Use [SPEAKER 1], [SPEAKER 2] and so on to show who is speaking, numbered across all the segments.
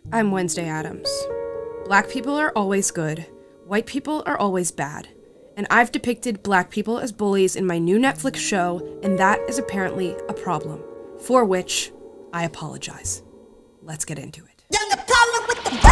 [SPEAKER 1] I'm Wednesday Addams. Black people are always good, white people are always bad, and I've depicted black people as bullies in my new Netflix show, and that is apparently a problem, for which I apologize. Let's get into it.
[SPEAKER 2] You're the problem with the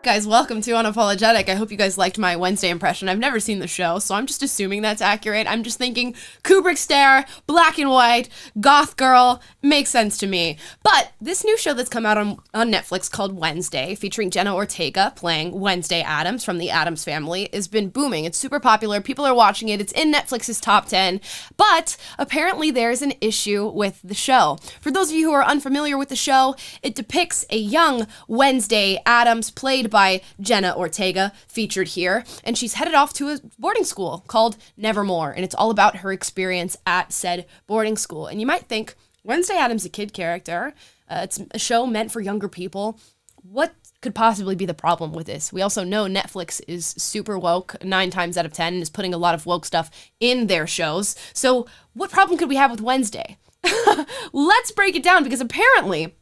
[SPEAKER 3] Guys, welcome to Unapologetic. I hope you guys liked my Wednesday impression. I've never seen the show, so I'm just assuming that's accurate. I'm just thinking Kubrick stare, black and white, goth girl, makes sense to me. But this new show that's come out on Netflix called Wednesday, featuring Jenna Ortega playing Wednesday Addams from the Addams family, has been booming. It's super popular. People are watching it. It's in Netflix's top 10. But apparently there's an issue with the show. For those of you who are unfamiliar with the show, it depicts a young Wednesday Addams played by Jenna Ortega, featured here, and she's headed off to a boarding school called Nevermore, and it's all about her experience at said boarding school. And you might think, Wednesday Addams is a kid character, it's a show meant for younger people. What could possibly be the problem with this? We also know Netflix is super woke 9 times out of 10 and is putting a lot of woke stuff in their shows. So what problem could we have with Wednesday? Let's break it down, because apparently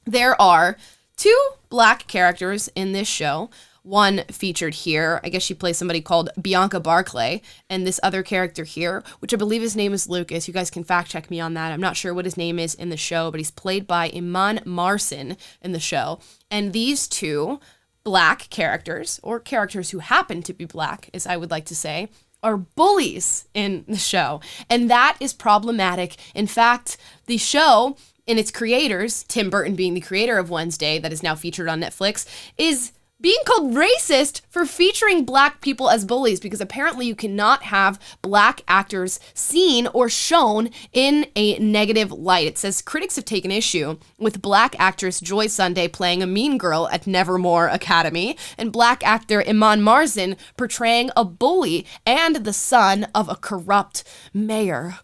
[SPEAKER 3] there are 2 black characters in this show. One featured here, I guess she plays somebody called Bianca Barclay, and this other character here, which I believe his name is Lucas. You guys can fact check me on that. I'm not sure what his name is in the show, but he's played by Iman Marcin in the show. And these 2 black characters, or characters who happen to be black, as I would like to say, are bullies in the show. And that is problematic. In fact, the show and its creators, Tim Burton being the creator of Wednesday, that is now featured on Netflix, is being called racist for featuring black people as bullies, because apparently you cannot have black actors seen or shown in a negative light. It says critics have taken issue with black actress Joy Sunday playing a mean girl at Nevermore Academy, and black actor Iman Marcin portraying a bully and the son of a corrupt mayor.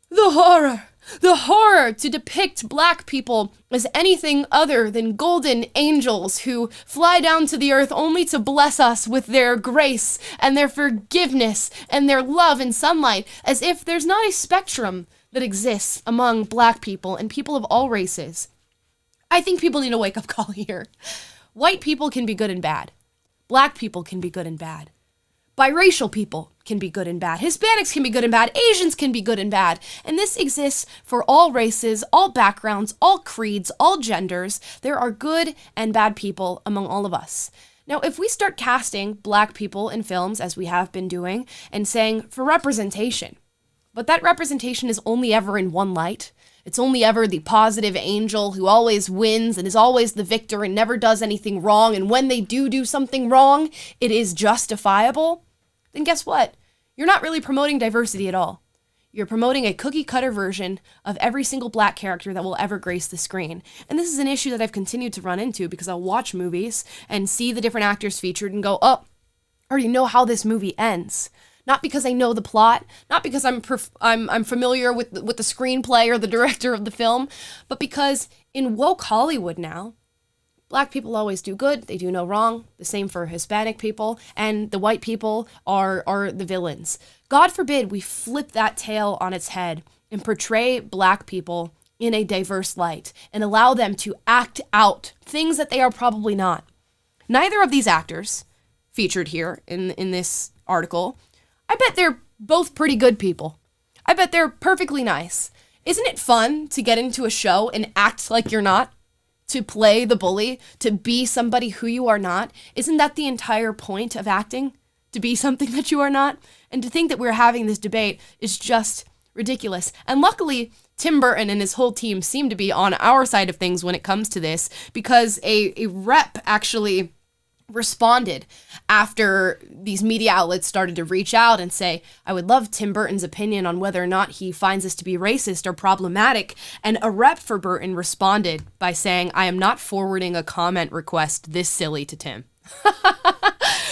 [SPEAKER 3] The horror! The horror to depict black people as anything other than golden angels who fly down to the earth only to bless us with their grace and their forgiveness and their love and sunlight, as if there's not a spectrum that exists among black people and people of all races. I think people need a wake-up call here. White people can be good and bad. Black people can be good and bad. Biracial people can be good and bad. Hispanics can be good and bad. Asians can be good and bad. And this exists for all races, all backgrounds, all creeds, all genders. There are good and bad people among all of us. Now, if we start casting black people in films, as we have been doing, and saying for representation, but that representation is only ever in one light, it's only ever the positive angel who always wins and is always the victor and never does anything wrong, and when they do something wrong, it is justifiable, then guess what? You're not really promoting diversity at all. You're promoting a cookie-cutter version of every single black character that will ever grace the screen. And this is an issue that I've continued to run into, because I'll watch movies and see the different actors featured and go, oh, I already know how this movie ends. Not because I know the plot, not because I'm familiar with the screenplay or the director of the film, but because in woke Hollywood now, black people always do good, they do no wrong. The same for Hispanic people, and the white people are the villains. God forbid we flip that tale on its head and portray black people in a diverse light and allow them to act out things that they are probably not. Neither of these actors featured here in this article, I bet they're both pretty good people. I bet they're perfectly nice. Isn't it fun to get into a show and act like you're not? To play the bully? To be somebody who you are not? Isn't that the entire point of acting? To be something that you are not? And to think that we're having this debate is just ridiculous. And luckily, Tim Burton and his whole team seem to be on our side of things when it comes to this, because a rep actually responded after these media outlets started to reach out and say, I would love Tim Burton's opinion on whether or not he finds this to be racist or problematic. And a rep for Burton responded by saying, I am not forwarding a comment request this silly to Tim.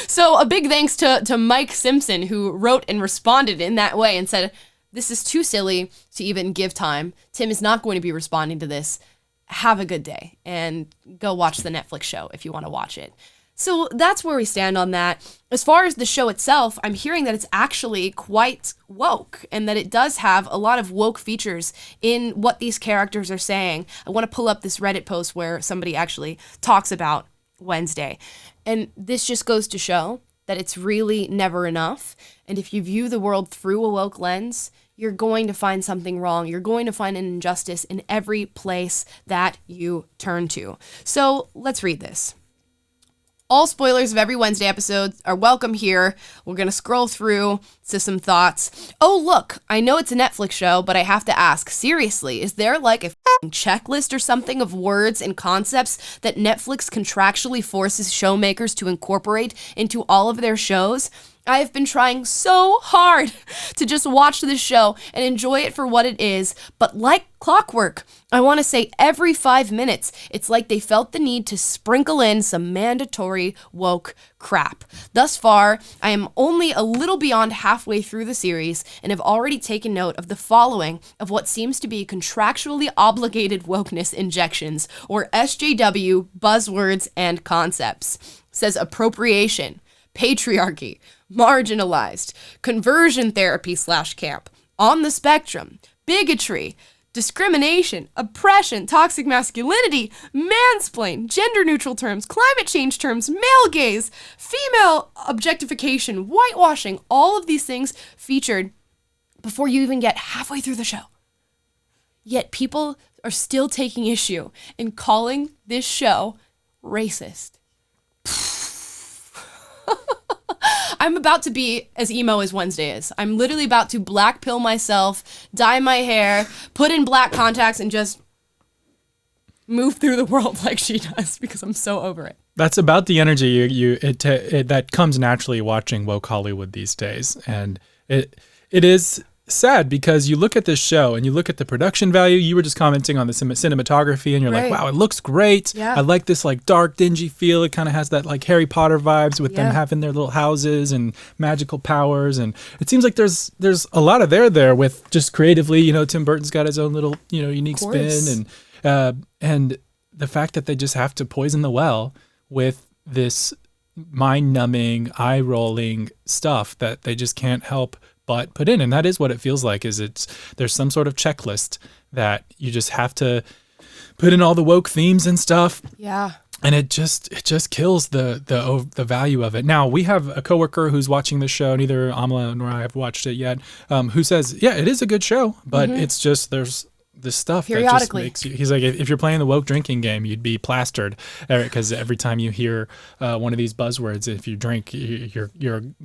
[SPEAKER 3] So a big thanks to Mike Simpson, who wrote and responded in that way and said, this is too silly to even give time. Tim is not going to be responding to this. Have a good day and go watch the Netflix show if you want to watch it. So that's where we stand on that. As far as the show itself, I'm hearing that it's actually quite woke and that it does have a lot of woke features in what these characters are saying. I want to pull up this Reddit post where somebody actually talks about Wednesday. And this just goes to show that it's really never enough. And if you view the world through a woke lens, you're going to find something wrong. You're going to find an injustice in every place that you turn to. So let's read this. All spoilers of every Wednesday episode are welcome here. We're going to scroll through to some thoughts. Oh, look, I know it's a Netflix show, but I have to ask, seriously, is there like a checklist or something of words and concepts that Netflix contractually forces showmakers to incorporate into all of their shows? I have been trying so hard to just watch this show and enjoy it for what it is, but like clockwork, I want to say every 5 minutes, it's like they felt the need to sprinkle in some mandatory woke crap. Thus far, I am only a little beyond halfway through the series and have already taken note of the following of what seems to be contractually obligated wokeness injections, or SJW buzzwords and concepts. It says appropriation, patriarchy, marginalized, conversion therapy / camp, on the spectrum, bigotry, discrimination, oppression, toxic masculinity, mansplain, gender-neutral terms, climate change terms, male gaze, female objectification, whitewashing, all of these things featured before you even get halfway through the show. Yet people are still taking issue in calling this show racist. I'm about to be as emo as Wednesday is. I'm literally about to black pill myself, dye my hair, put in black contacts, and just move through the world like she does because I'm so over it.
[SPEAKER 4] That's about the energy that comes naturally watching woke Hollywood these days. And it is sad because you look at this show and you look at the production value. You were just commenting on the cinematography and you're like, wow, it looks great. Yeah. I like this like dark, dingy feel. It kind of has that like Harry Potter vibes with them having their little houses and magical powers. And it seems like there's a lot of there with just creatively, you know, Tim Burton's got his own little, you know, unique spin. And the fact that they just have to poison the well with this mind-numbing, eye-rolling stuff that they just can't help but put in. And that is what it feels like, is there's some sort of checklist that you just have to put in all the woke themes and stuff.
[SPEAKER 3] Yeah.
[SPEAKER 4] And it just kills the value of it. Now, we have a coworker who's watching this show, neither Amala nor I have watched it yet, who says, yeah, it is a good show, but it's just, there's this stuff that just makes you, he's like, if you're playing the woke drinking game, you'd be plastered, because every time you hear one of these buzzwords, if you drink, you're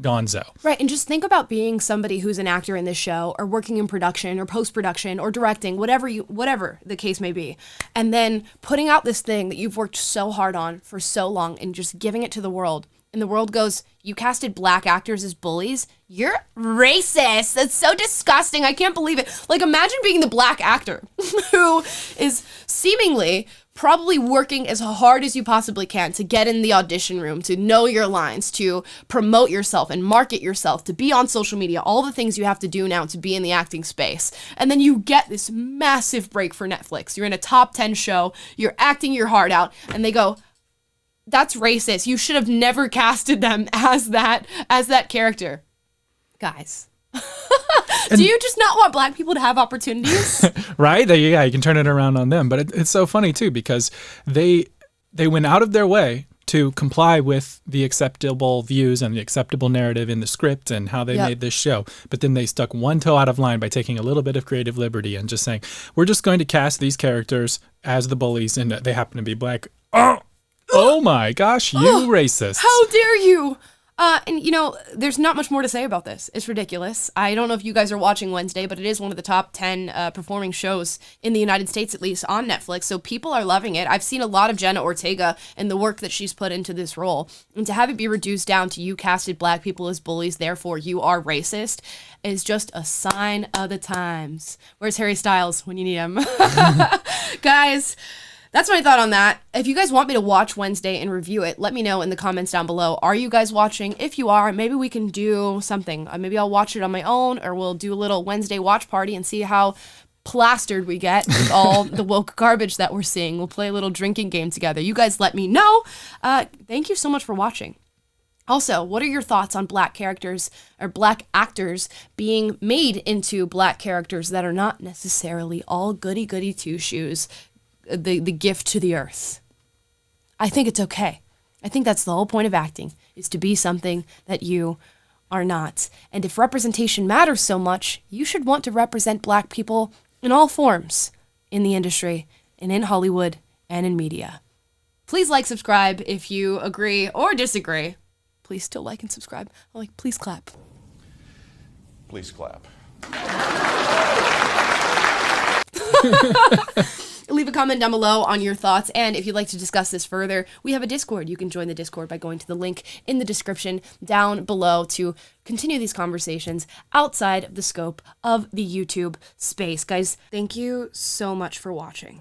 [SPEAKER 4] gonzo.
[SPEAKER 3] Right. And just think about being somebody who's an actor in this show or working in production or post-production or directing, whatever the case may be. And then putting out this thing that you've worked so hard on for so long and just giving it to the world. And the world goes, you casted black actors as bullies? You're racist. That's so disgusting. I can't believe it. Like, imagine being the black actor who is seemingly probably working as hard as you possibly can to get in the audition room, to know your lines, to promote yourself and market yourself, to be on social media, all the things you have to do now to be in the acting space. And then you get this massive break for Netflix. You're in a top 10 show, you're acting your heart out, and they go, that's racist. You should have never casted them as that character. Guys. Do you just not want black people to have opportunities?
[SPEAKER 4] Right? Yeah, you can turn it around on them. But it's so funny, too, because they went out of their way to comply with the acceptable views and the acceptable narrative in the script and how they made this show. But then they stuck one toe out of line by taking a little bit of creative liberty and just saying, we're just going to cast these characters as the bullies, and they happen to be black. Oh my gosh, you racists.
[SPEAKER 3] How dare you? And, you know, there's not much more to say about this. It's ridiculous. I don't know if you guys are watching Wednesday, but it is one of the top 10 performing shows in the United States, at least, on Netflix. So people are loving it. I've seen a lot of Jenna Ortega and the work that she's put into this role. And to have it be reduced down to you casted black people as bullies, therefore you are racist, is just a sign of the times. Where's Harry Styles when you need him? Guys, that's my thought on that. If you guys want me to watch Wednesday and review it, let me know in the comments down below. Are you guys watching? If you are, maybe we can do something. Maybe I'll watch it on my own, or we'll do a little Wednesday watch party and see how plastered we get with all the woke garbage that we're seeing. We'll play a little drinking game together. You guys let me know. Thank you so much for watching. Also, what are your thoughts on black characters or black actors being made into black characters that are not necessarily all goody-goody two-shoes, the gift to the earth? I think it's okay. I think that's the whole point of acting, is to be something that you are not. And if representation matters so much, you should want to represent black people in all forms in the industry and in Hollywood and in media. Please like, subscribe if you agree or disagree. Please still like and subscribe. Please clap.
[SPEAKER 5] Please clap.
[SPEAKER 3] Leave a comment down below on your thoughts, and if you'd like to discuss this further, we have a Discord. You can join the Discord by going to the link in the description down below to continue these conversations outside of the scope of the YouTube space. Guys, thank you so much for watching.